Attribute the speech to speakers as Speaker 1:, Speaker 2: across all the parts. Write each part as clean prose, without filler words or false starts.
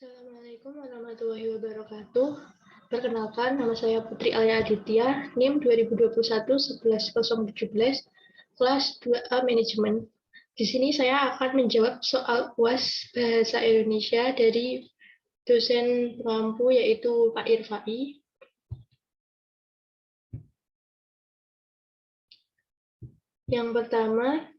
Speaker 1: Assalamualaikum warahmatullahi wabarakatuh. Perkenalkan, nama saya Putri Alia Aditya, NIM 2021-11017, kelas 2A Manajemen. Di sini saya akan menjawab soal UAS Bahasa Indonesia dari dosen pengampu yaitu Pak Irfai. Yang pertama,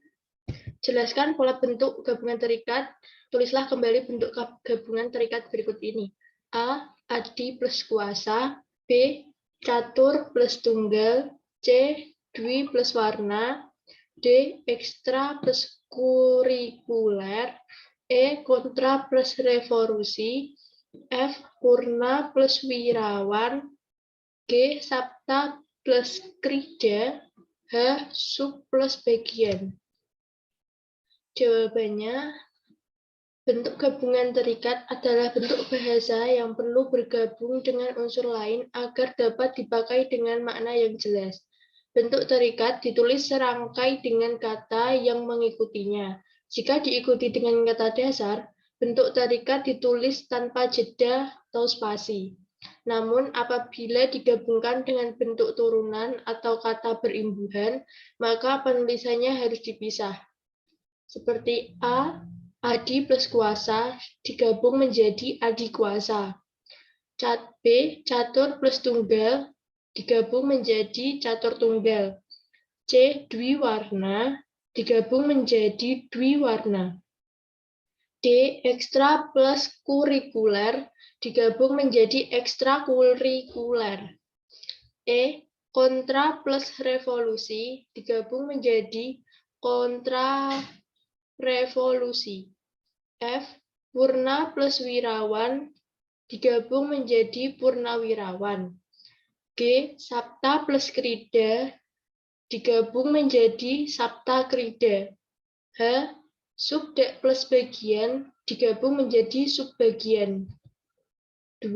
Speaker 1: jelaskan pola bentuk gabungan terikat. Tulislah kembali bentuk gabungan terikat berikut ini. A. Adi plus kuasa. B. Catur plus tunggal. C. Dwi plus warna. D. Ekstra plus kurikuler. E. Kontra plus revolusi. F. Purna plus wirawan. G. Sabta plus krida. H. Sub plus bagian. Jawabannya, bentuk gabungan terikat adalah bentuk bahasa yang perlu bergabung dengan unsur lain agar dapat dipakai dengan makna yang jelas. Bentuk terikat ditulis serangkai dengan kata yang mengikutinya. Jika diikuti dengan kata dasar, bentuk terikat ditulis tanpa jeda atau spasi. Namun, apabila digabungkan dengan bentuk turunan atau kata berimbuhan, maka penulisannya harus dipisah. Seperti A, Adi plus kuasa digabung menjadi Adi kuasa. B, catur plus tunggal digabung menjadi catur tunggal. C, dwi warna digabung menjadi dwi warna. D, ekstra plus kurikuler digabung menjadi ekstra kurikuler. E, kontra plus revolusi digabung menjadi kontra revolusi. F. Purna plus wirawan digabung menjadi purnawirawan. G. Sabta plus krida digabung menjadi sabta krida. H. Subdek plus bagian digabung menjadi subbagian. 2.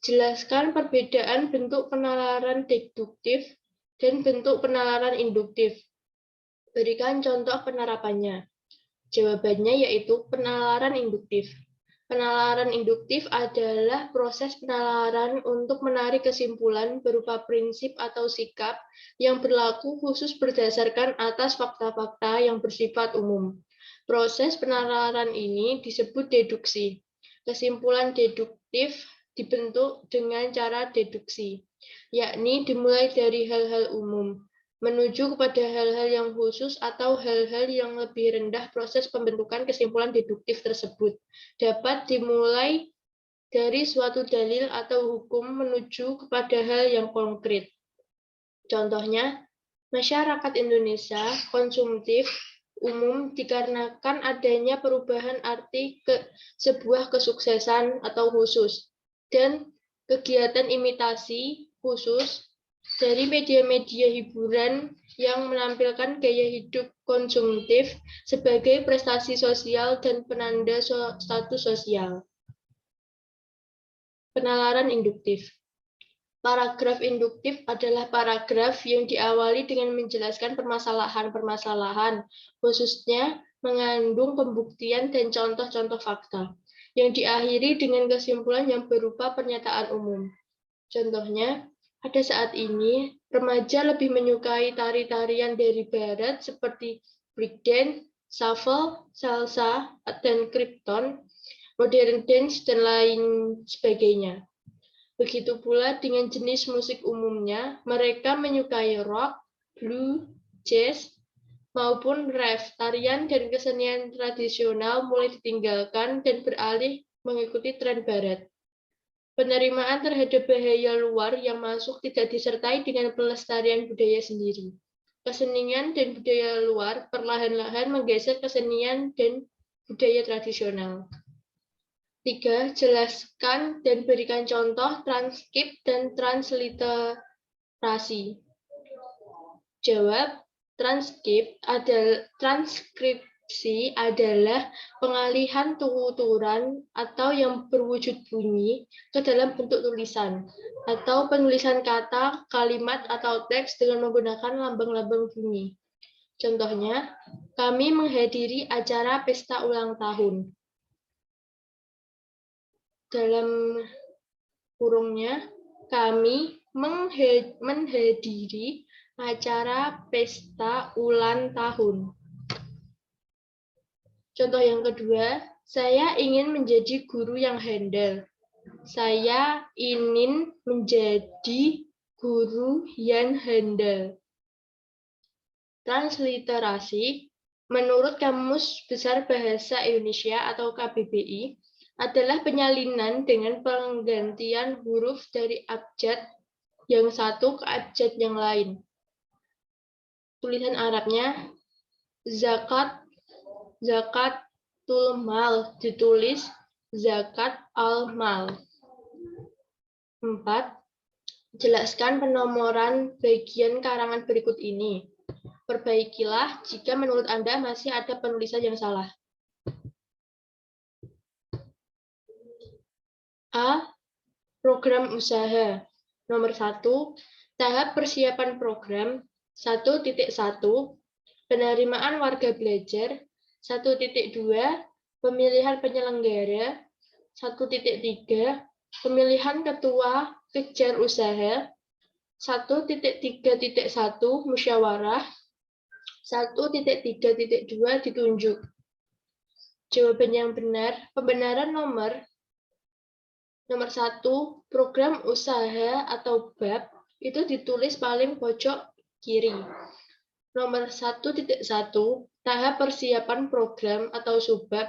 Speaker 1: Jelaskan perbedaan bentuk penalaran deduktif dan bentuk penalaran induktif. Berikan contoh penerapannya. Jawabannya yaitu penalaran induktif. Penalaran induktif adalah proses penalaran untuk menarik kesimpulan berupa prinsip atau sikap yang berlaku khusus berdasarkan atas fakta-fakta yang bersifat umum. Proses penalaran ini disebut deduksi. Kesimpulan deduktif dibentuk dengan cara deduksi, yakni dimulai dari hal-hal umum menuju kepada hal-hal yang khusus atau hal-hal yang lebih rendah. Proses pembentukan kesimpulan deduktif tersebut dapat dimulai dari suatu dalil atau hukum menuju kepada hal yang konkret. Contohnya, masyarakat Indonesia konsumtif umum dikarenakan adanya perubahan arti ke sebuah kesuksesan atau khusus, dan kegiatan imitasi khusus dari media-media hiburan yang menampilkan gaya hidup konsumtif sebagai prestasi sosial dan penanda status sosial. Penalaran induktif. Paragraf induktif adalah paragraf yang diawali dengan menjelaskan permasalahan-permasalahan, khususnya mengandung pembuktian dan contoh-contoh fakta, yang diakhiri dengan kesimpulan yang berupa pernyataan umum. Contohnya, pada saat ini, remaja lebih menyukai tari-tarian dari barat seperti breakdance, shuffle, salsa, dan krypton, modern dance, dan lain sebagainya. Begitu pula dengan jenis musik umumnya, mereka menyukai rock, blues, jazz, maupun rave. Tarian dan kesenian tradisional mulai ditinggalkan dan beralih mengikuti tren barat. Penerimaan terhadap bahaya luar yang masuk tidak disertai dengan pelestarian budaya sendiri. Kesenian dan budaya luar perlahan-lahan menggeser kesenian dan budaya tradisional. 3. Jelaskan dan berikan contoh transkrip dan transliterasi. Jawab, transkripsi adalah pengalihan tuturan atau yang berwujud bunyi ke dalam bentuk tulisan, atau penulisan kata, kalimat, atau teks dengan menggunakan lambang-lambang bunyi. Contohnya, kami menghadiri acara pesta ulang tahun. dalam kurungnya, kami menghadiri acara pesta ulang tahun. Contoh yang kedua, saya ingin menjadi guru yang handal. Saya ingin menjadi guru yang handal. Transliterasi, menurut Kamus Besar Bahasa Indonesia atau KBBI, adalah penyalinan dengan penggantian huruf dari abjad yang satu ke abjad yang lain. Tulisan Arabnya, zakatul mal ditulis zakat al-mal. 4. Jelaskan penomoran bagian karangan berikut ini. Perbaikilah jika menurut Anda masih ada penulisan yang salah. A. Program usaha. Nomor 1. Tahap persiapan program 1.1. Penerimaan warga belajar 1.2. Pemilihan penyelenggara 1.3. Pemilihan ketua kejar usaha 1.3.1. Musyawarah 1.3.2. Ditunjuk. Jawaban yang benar, pembenaran nomor 1, program usaha atau bab itu ditulis paling pojok kiri. Nomor 1.1, tahap persiapan program atau subbab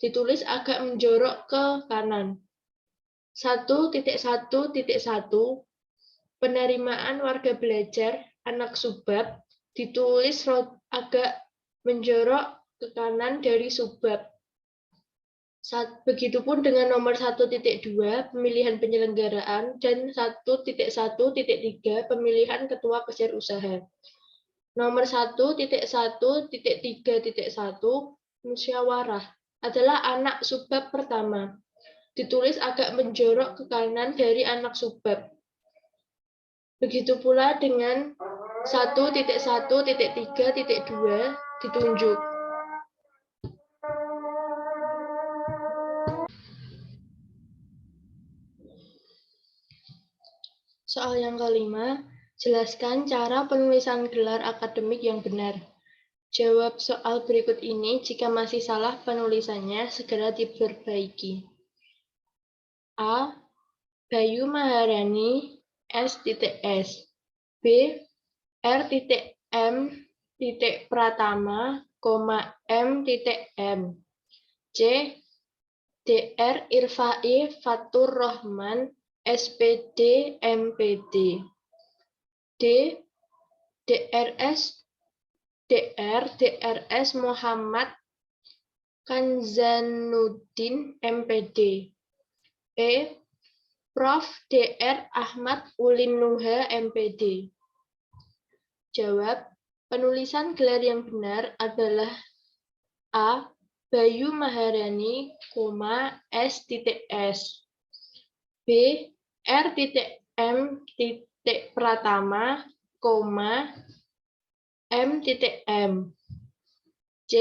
Speaker 1: ditulis agak menjorok ke kanan. 1.1.1, penerimaan warga belajar anak subbab ditulis agak menjorok ke kanan dari subbab. Begitupun dengan nomor 1.2, pemilihan penyelenggaraan, dan 1.1.3, pemilihan ketua kejar usaha. Nomor 1.1.3.1, musyawarah, adalah anak subbab pertama. Ditulis agak menjorok ke kanan dari anak subbab. Begitu pula dengan 1.1.3.2, ditunjuk. Soal yang kelima, jelaskan cara penulisan gelar akademik yang benar. Jawab soal berikut ini, jika masih salah penulisannya, segera diperbaiki. A. Bayu Maharani, S.S. B. R.M. Pratama, M.M. C. Dr. Irfai Fatur Rahman, SPD, MPD. D. DRS Muhammad Kanzanuddin, MPD. E. Prof. Dr. Ahmad Ulin Nuha, MPD. Jawab, penulisan gelar yang benar adalah A. Bayu Maharani, S.S. B. R.M. Pratama, M.M. C.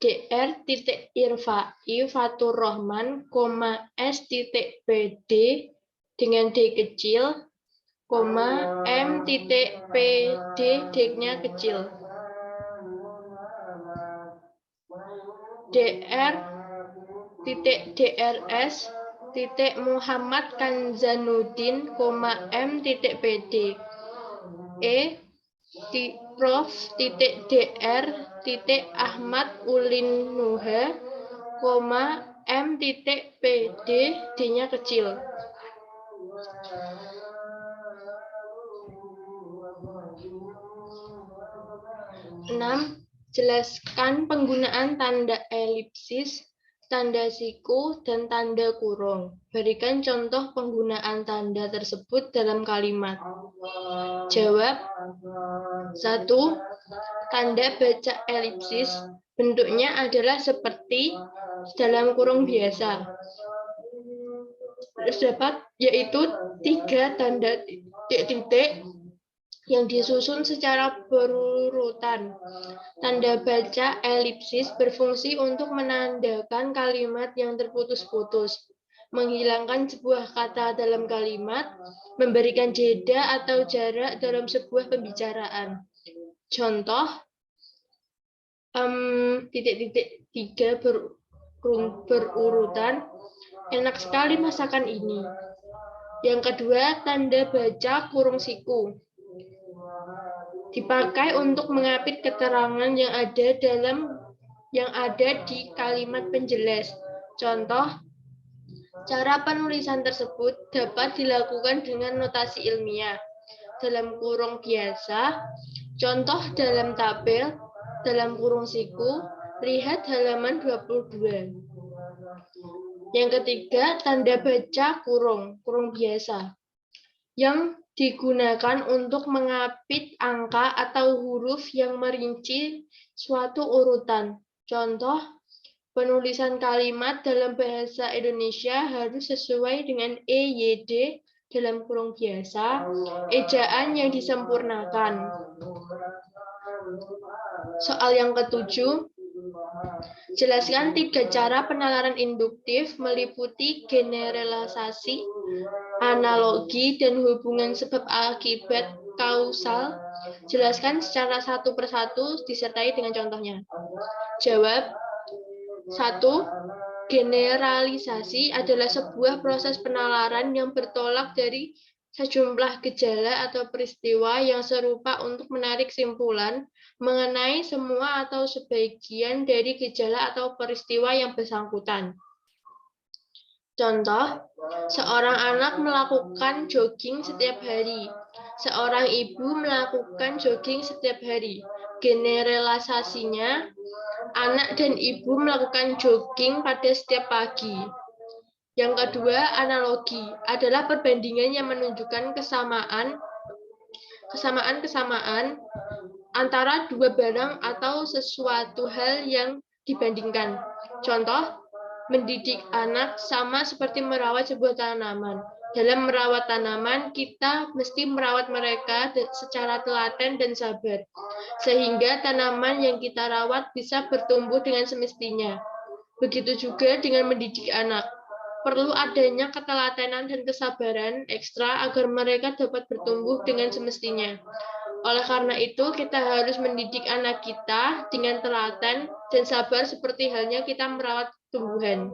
Speaker 1: Dr. Irfai Fatur Rahman, S.PD dengan D kecil, M.PD D-nya kecil. DRS Muhammad Kanzanuddin, M.PD. E. Prof. Dr. Ahmad Ulin Nuha, M.PD D-nya kecil. 6. Jelaskan penggunaan tanda elipsis, tanda siku, dan tanda kurung. Berikan contoh penggunaan tanda tersebut dalam kalimat. Jawab. 1. Tanda baca elipsis bentuknya adalah seperti dalam kurung biasa. Terdapat yaitu 3 tanda titik yang disusun secara berurutan. Tanda baca elipsis berfungsi untuk menandakan kalimat yang terputus-putus. menghilangkan sebuah kata dalam kalimat, memberikan jeda atau jarak dalam sebuah pembicaraan. Contoh, titik-titik 3 berurutan, enak sekali masakan ini. Yang kedua, tanda baca kurung siku. Dipakai untuk mengapit keterangan yang ada di kalimat penjelas. Contoh, cara penulisan tersebut dapat dilakukan dengan notasi ilmiah. Dalam kurung biasa, contoh dalam tabel, dalam kurung siku, lihat halaman 22. Yang ketiga, tanda baca kurung biasa, yang digunakan untuk mengapit angka atau huruf yang merinci suatu urutan. Contoh, penulisan kalimat dalam bahasa Indonesia harus sesuai dengan EYD dalam kurung biasa, ejaan yang disempurnakan. Soal yang ketujuh, jelaskan 3 cara penalaran induktif meliputi generalisasi, analogi, dan hubungan sebab akibat kausal. Jelaskan secara satu persatu disertai dengan contohnya. Jawab. 1. Generalisasi adalah sebuah proses penalaran yang bertolak dari sejumlah gejala atau peristiwa yang serupa untuk menarik kesimpulan mengenai semua atau sebagian dari gejala atau peristiwa yang bersangkutan. Contoh, seorang anak melakukan jogging setiap hari. Seorang ibu melakukan jogging setiap hari. Generalisasinya, anak dan ibu melakukan jogging pada setiap pagi. Yang kedua, analogi adalah perbandingan yang menunjukkan kesamaan antara dua barang atau sesuatu hal yang dibandingkan. Contoh, mendidik anak sama seperti merawat sebuah tanaman. Dalam merawat tanaman, kita mesti merawat mereka secara telaten dan sabar, sehingga tanaman yang kita rawat bisa bertumbuh dengan semestinya. Begitu juga dengan mendidik anak. Perlu adanya ketelatenan dan kesabaran ekstra agar mereka dapat bertumbuh dengan semestinya. Oleh karena itu, kita harus mendidik anak kita dengan telaten dan sabar seperti halnya kita merawat tumbuhan.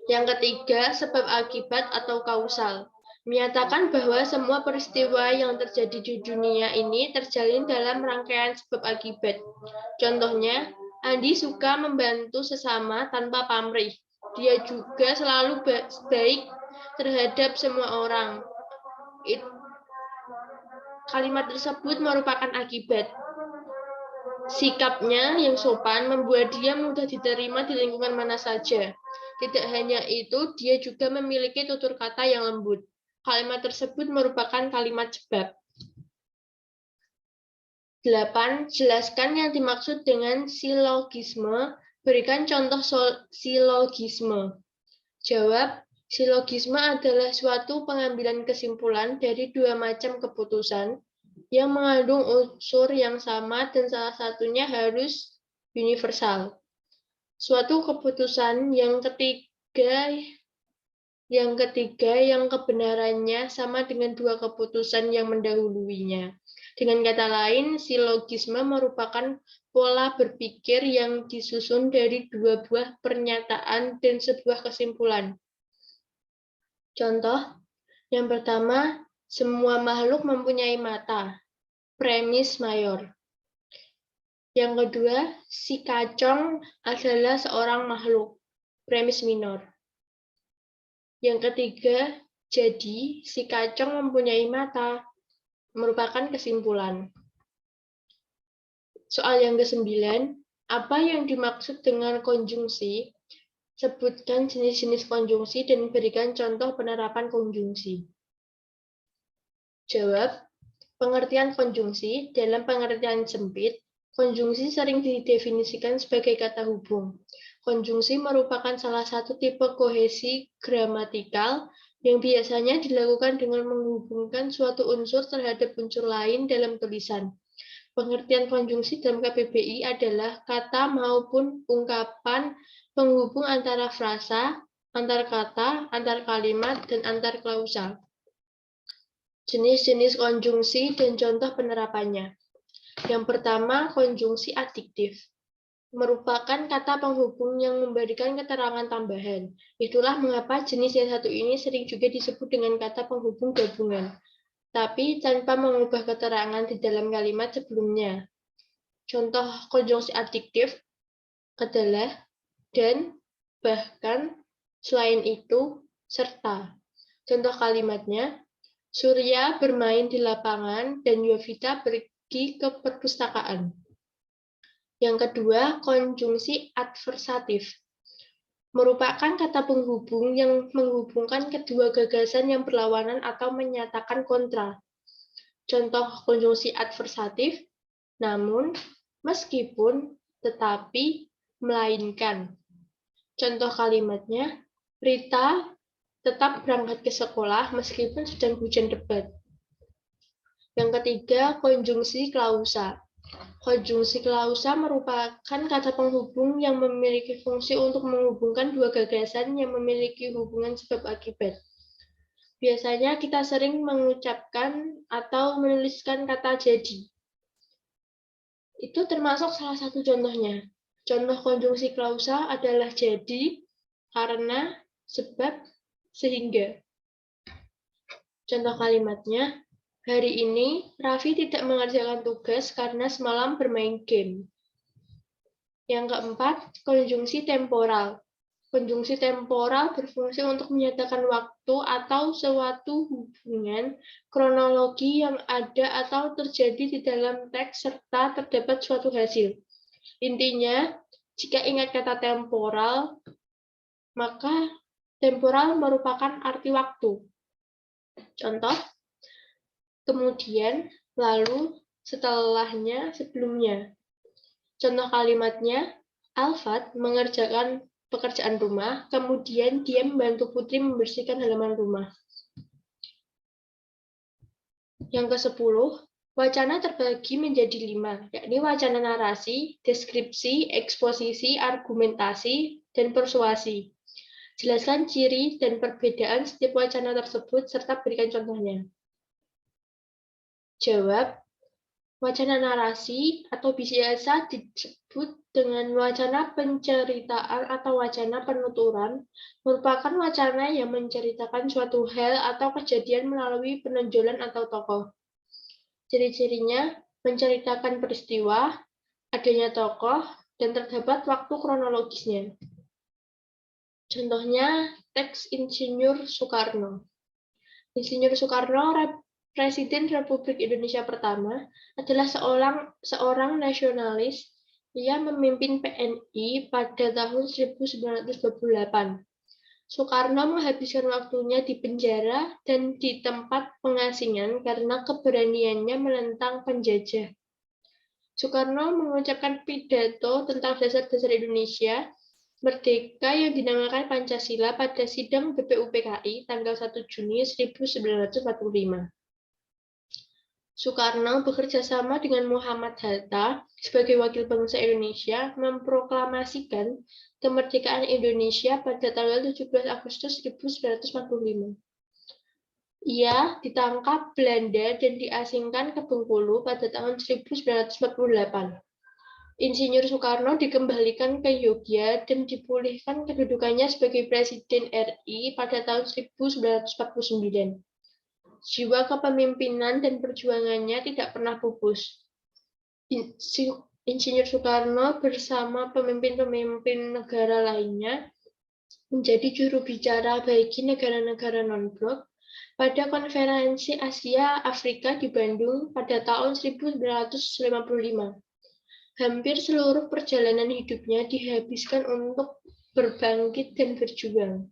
Speaker 1: Yang ketiga, sebab akibat atau kausal. Menyatakan bahwa semua peristiwa yang terjadi di dunia ini terjalin dalam rangkaian sebab akibat. Contohnya, Andi suka membantu sesama tanpa pamrih. Dia juga selalu baik terhadap semua orang. Kalimat tersebut merupakan akibat. Sikapnya yang sopan membuat dia mudah diterima di lingkungan mana saja. Tidak hanya itu, dia juga memiliki tutur kata yang lembut. Kalimat tersebut merupakan kalimat sebab. 8. Jelaskan yang dimaksud dengan silogisme. Berikan contoh silogisme. Jawab. Silogisme adalah suatu pengambilan kesimpulan dari dua macam keputusan yang mengandung unsur yang sama dan salah satunya harus universal. Suatu keputusan yang ketiga yang kebenarannya sama dengan dua keputusan yang mendahuluinya. Dengan kata lain, silogisme merupakan pola berpikir yang disusun dari dua buah pernyataan dan sebuah kesimpulan. Contoh, yang pertama, semua makhluk mempunyai mata. Premis mayor. Yang kedua, si kacong adalah seorang makhluk. Premis minor. Yang ketiga, jadi si kacong mempunyai mata. Merupakan kesimpulan. Soal yang ke-9, apa yang dimaksud dengan konjungsi? Sebutkan jenis-jenis konjungsi dan berikan contoh penerapan konjungsi. Jawab. Pengertian konjungsi dalam pengertian sempit, konjungsi sering didefinisikan sebagai kata hubung. Konjungsi merupakan salah satu tipe kohesi gramatikal yang biasanya dilakukan dengan menghubungkan suatu unsur terhadap unsur lain dalam tulisan. Pengertian konjungsi dalam KBBI adalah kata maupun ungkapan penghubung antara frasa, antar kata, antar kalimat, dan antar klausa. Jenis-jenis konjungsi dan contoh penerapannya. Yang pertama, konjungsi adjektif. Merupakan kata penghubung yang memberikan keterangan tambahan. Itulah mengapa jenis yang satu ini sering juga disebut dengan kata penghubung gabungan, tapi tanpa mengubah keterangan di dalam kalimat sebelumnya. Contoh konjungsi adjektif adalah dan, bahkan, selain itu, serta. Contoh kalimatnya, Surya bermain di lapangan dan Yovita pergi ke perpustakaan. Yang kedua, konjungsi adversatif. Merupakan kata penghubung yang menghubungkan kedua gagasan yang berlawanan atau menyatakan kontra. Contoh konjungsi adversatif, namun, meskipun, tetapi, melainkan. Contoh kalimatnya, Rita tetap berangkat ke sekolah meskipun sedang hujan lebat. Yang ketiga, konjungsi klausa. Konjungsi klausa merupakan kata penghubung yang memiliki fungsi untuk menghubungkan dua gagasan yang memiliki hubungan sebab akibat. Biasanya kita sering mengucapkan atau menuliskan kata jadi. Itu termasuk salah satu contohnya. Contoh konjungsi klausa adalah jadi, karena, sebab, sehingga. Contoh kalimatnya, hari ini Raffi tidak mengerjakan tugas karena semalam bermain game. Yang keempat, konjungsi temporal. Konjungsi temporal berfungsi untuk menyatakan waktu atau suatu hubungan kronologi yang ada atau terjadi di dalam teks serta terdapat suatu hasil. Intinya, jika ingat kata temporal, maka temporal merupakan arti waktu. Contoh, kemudian, lalu, setelahnya, sebelumnya. Contoh kalimatnya, Alfat mengerjakan pekerjaan rumah, kemudian dia membantu Putri membersihkan halaman rumah. Yang ke-10, wacana terbagi menjadi 5, yakni wacana narasi, deskripsi, eksposisi, argumentasi, dan persuasi. Jelaskan ciri dan perbedaan setiap wacana tersebut, serta berikan contohnya. Jawab, wacana narasi atau biasa disebut dengan wacana penceritaan atau wacana penuturan, merupakan wacana yang menceritakan suatu hal atau kejadian melalui penonjolan atau tokoh. Ciri-cirinya menceritakan peristiwa, adanya tokoh, dan terdapat waktu kronologisnya. Contohnya, teks Insinyur Soekarno. Insinyur Soekarno, Presiden Republik Indonesia pertama, adalah seorang nasionalis yang memimpin PNI pada tahun 1928. Soekarno menghabiskan waktunya di penjara dan di tempat pengasingan karena keberaniannya menentang penjajah. Soekarno mengucapkan pidato tentang dasar-dasar Indonesia Merdeka yang dinamakan Pancasila pada sidang BPUPKI tanggal 1 Juni 1945. Soekarno bekerja sama dengan Muhammad Hatta sebagai wakil bangsa Indonesia memproklamasikan kemerdekaan Indonesia pada tanggal 17 Agustus 1945. Ia ditangkap Belanda dan diasingkan ke Bengkulu pada tahun 1948. Insinyur Soekarno dikembalikan ke Yogyakarta dan dipulihkan kedudukannya sebagai Presiden RI pada tahun 1949. Jiwa kepemimpinan dan perjuangannya tidak pernah pupus. Insinyur Soekarno bersama pemimpin-pemimpin negara lainnya menjadi juru bicara bagi negara-negara non-blok pada Konferensi Asia Afrika di Bandung pada tahun 1955. Hampir seluruh perjalanan hidupnya dihabiskan untuk berbangkit dan berjuang.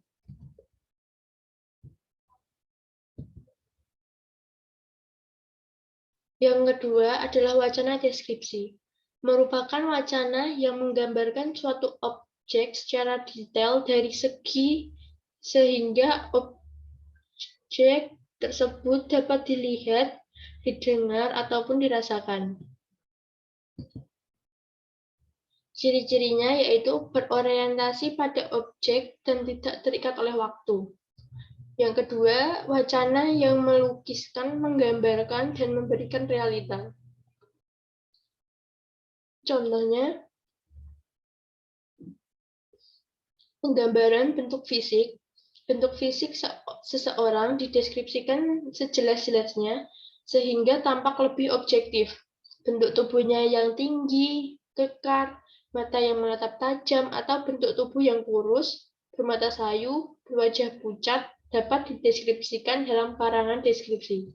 Speaker 1: Yang kedua adalah wacana deskripsi. Merupakan wacana yang menggambarkan suatu objek secara detail dari segi sehingga objek tersebut dapat dilihat, didengar, ataupun dirasakan. Ciri-cirinya yaitu berorientasi pada objek dan tidak terikat oleh waktu. Yang kedua, wacana yang melukiskan, menggambarkan, dan memberikan realita. Contohnya, penggambaran bentuk fisik. Bentuk fisik seseorang dideskripsikan sejelas-jelasnya sehingga tampak lebih objektif. Bentuk tubuhnya yang tinggi, kekar, mata yang menatap tajam, atau bentuk tubuh yang kurus, bermata sayu, berwajah pucat, dapat dideskripsikan dalam karangan deskripsi.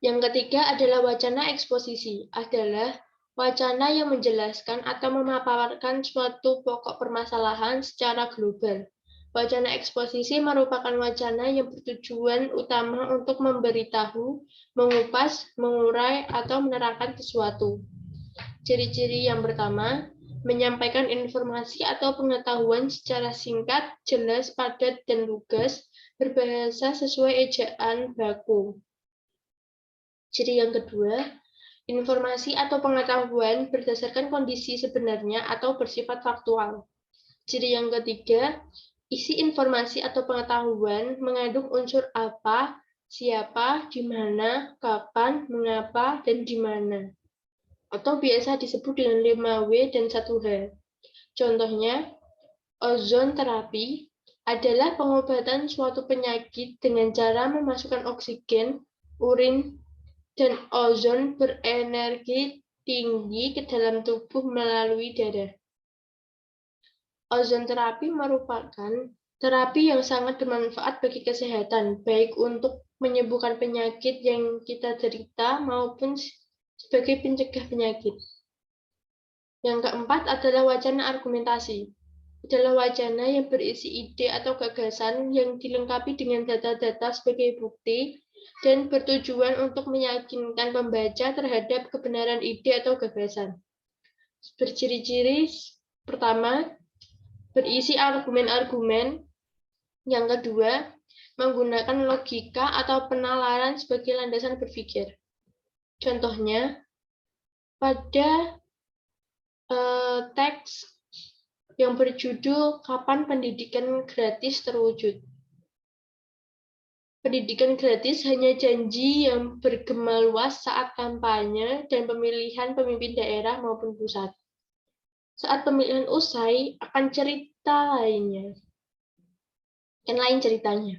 Speaker 1: Yang ketiga adalah wacana eksposisi, adalah wacana yang menjelaskan atau memaparkan suatu pokok permasalahan secara global. Wacana eksposisi merupakan wacana yang bertujuan utama untuk memberitahu, mengupas, mengurai, atau menerangkan sesuatu. Ciri-ciri yang pertama, menyampaikan informasi atau pengetahuan secara singkat, jelas, padat, dan lugas, berbahasa sesuai ejaan baku. Ciri yang kedua, informasi atau pengetahuan berdasarkan kondisi sebenarnya atau bersifat faktual. Ciri yang ketiga, isi informasi atau pengetahuan mengandung unsur apa, siapa, di mana, kapan, mengapa, dan di mana. Atau biasa disebut dengan 5W dan 1H. Contohnya, ozon terapi adalah pengobatan suatu penyakit dengan cara memasukkan oksigen, urin, dan ozon berenergi tinggi ke dalam tubuh melalui darah. Ozon terapi merupakan terapi yang sangat bermanfaat bagi kesehatan, baik untuk menyembuhkan penyakit yang kita derita maupun sebagai pencegah penyakit. Yang keempat adalah wacana argumentasi. Adalah wacana yang berisi ide atau gagasan yang dilengkapi dengan data-data sebagai bukti dan bertujuan untuk meyakinkan pembaca terhadap kebenaran ide atau gagasan. Berciri-ciri pertama, berisi argumen-argumen. Yang kedua, menggunakan logika atau penalaran sebagai landasan berpikir. Contohnya, pada teks yang berjudul Kapan Pendidikan Gratis Terwujud. Pendidikan gratis hanya janji yang bergema luas saat kampanye dan pemilihan pemimpin daerah maupun pusat. Saat pemilihan usai, akan cerita lainnya. Dan lain ceritanya.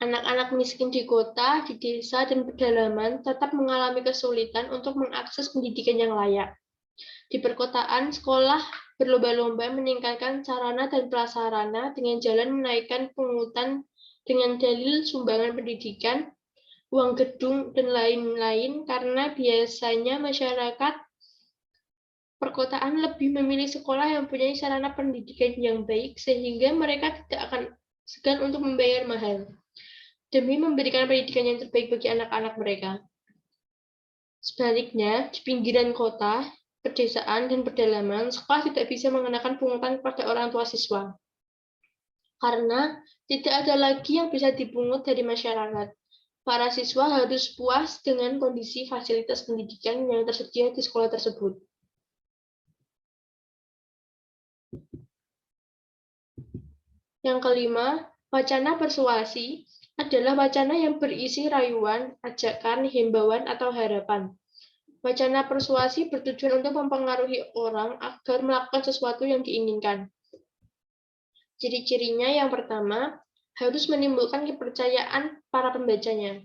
Speaker 1: Anak-anak miskin di kota, di desa, dan pedalaman tetap mengalami kesulitan untuk mengakses pendidikan yang layak. Di perkotaan, sekolah berlomba-lomba meningkatkan sarana dan prasarana dengan jalan menaikkan pungutan dengan dalil sumbangan pendidikan, uang gedung, dan lain-lain karena biasanya masyarakat perkotaan lebih memilih sekolah yang punya sarana pendidikan yang baik sehingga mereka tidak akan segan untuk membayar mahal demi memberikan pendidikan yang terbaik bagi anak-anak mereka. Sebaliknya, di pinggiran kota, pedesaan, dan pedalaman, sekolah tidak bisa mengenakan pungutan kepada orang tua siswa. Karena tidak ada lagi yang bisa dipungut dari masyarakat. Para siswa harus puas dengan kondisi fasilitas pendidikan yang tersedia di sekolah tersebut. Yang kelima, wacana persuasi adalah wacana yang berisi rayuan, ajakan, himbauan, atau harapan. Wacana persuasi bertujuan untuk mempengaruhi orang agar melakukan sesuatu yang diinginkan. Ciri-cirinya yang pertama, harus menimbulkan kepercayaan para pembacanya.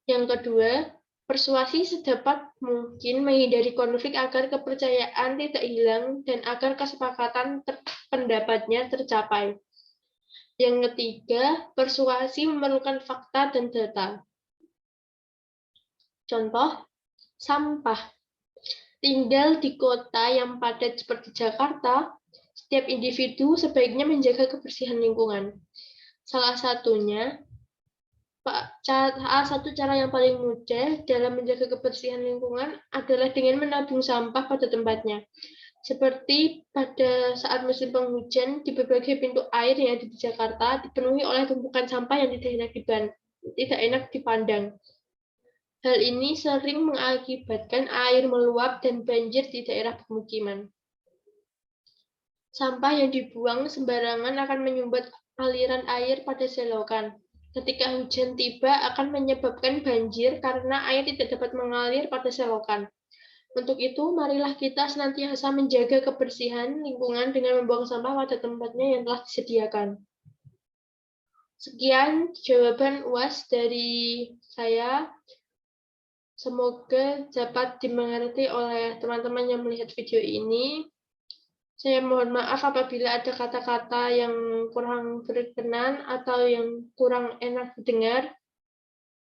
Speaker 1: Yang kedua, persuasi sedapat mungkin menghindari konflik agar kepercayaan tidak hilang dan agar kesepakatan pendapatnya tercapai. Yang ketiga, persuasi memerlukan fakta dan data. Contoh, sampah. Tinggal di kota yang padat seperti Jakarta, setiap individu sebaiknya menjaga kebersihan lingkungan. Salah satu cara yang paling mudah dalam menjaga kebersihan lingkungan adalah dengan menabung sampah pada tempatnya. Seperti pada saat musim penghujan, di berbagai pintu air yang ada di Jakarta dipenuhi oleh tumpukan sampah yang tidak enak dipandang. Hal ini sering mengakibatkan air meluap dan banjir di daerah pemukiman. Sampah yang dibuang sembarangan akan menyumbat aliran air pada selokan. Ketika hujan tiba akan menyebabkan banjir karena air tidak dapat mengalir pada selokan. Untuk itu, marilah kita senantiasa menjaga kebersihan lingkungan dengan membuang sampah pada tempatnya yang telah disediakan. Sekian jawaban UAS dari saya. Semoga dapat dimengerti oleh teman-teman yang melihat video ini. Saya mohon maaf apabila ada kata-kata yang kurang berkenan atau yang kurang enak didengar.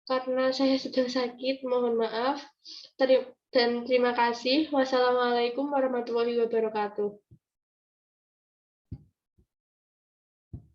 Speaker 1: Karena saya sedang sakit, mohon maaf. Dan terima kasih. Wassalamualaikum warahmatullahi wabarakatuh.